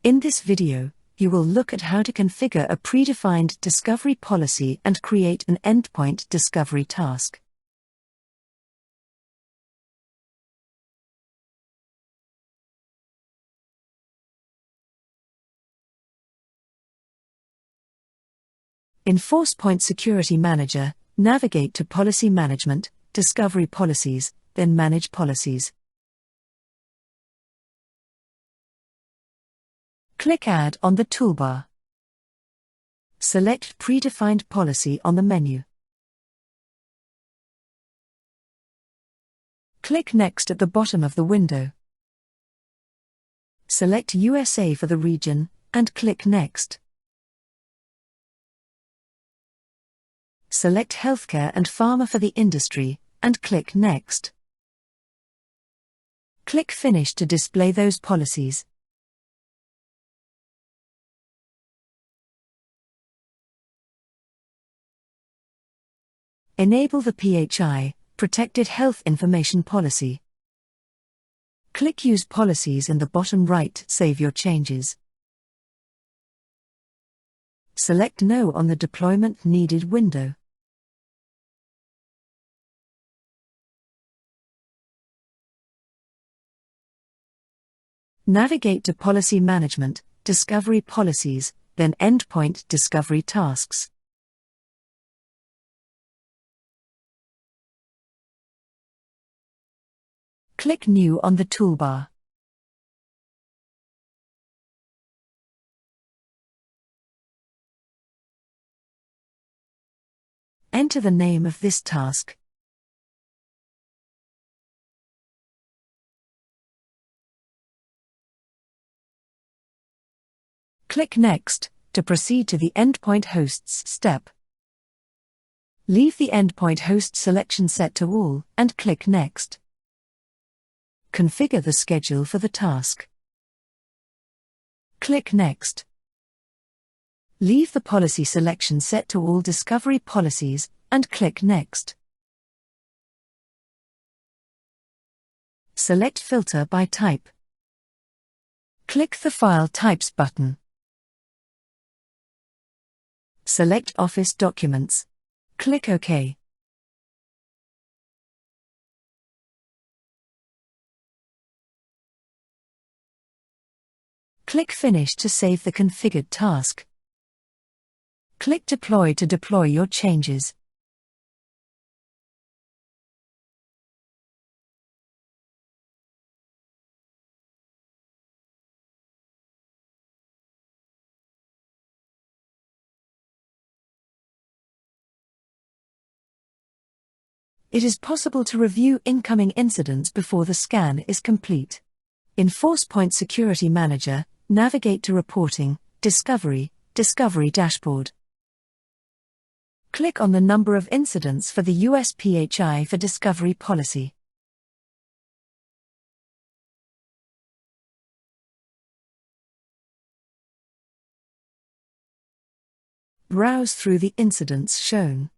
In this video, you will look at how to configure a predefined discovery policy and create an endpoint discovery task. In ForcePoint Security Manager, navigate to Policy Management, Discovery Policies, then Manage Policies. Click Add on the toolbar. Select Predefined Policy on the menu. Click Next at the bottom of the window. Select USA for the region, and click Next. Select Healthcare and Pharma for the industry, and click Next. Click Finish to display those policies. Enable the PHI, Protected Health Information Policy. Click Use Policies in the bottom right, save your changes. Select No on the Deployment Needed window. Navigate to Policy Management, Discovery Policies, then Endpoint Discovery Tasks. Click New on the toolbar. Enter the name of this task. Click Next to proceed to the Endpoint Hosts step. Leave the Endpoint Host selection set to All and click Next. Configure the schedule for the task. Click Next. Leave the policy selection set to All Discovery Policies and click Next. Select Filter by Type. Click the File Types button. Select Office Documents. Click OK. Click Finish to save the configured task. Click Deploy to deploy your changes. It is possible to review incoming incidents before the scan is complete. In ForcePoint Security Manager, navigate to Reporting, Discovery, Discovery Dashboard. Click on the number of incidents for the US PHI for Discovery Policy. Browse through the incidents shown.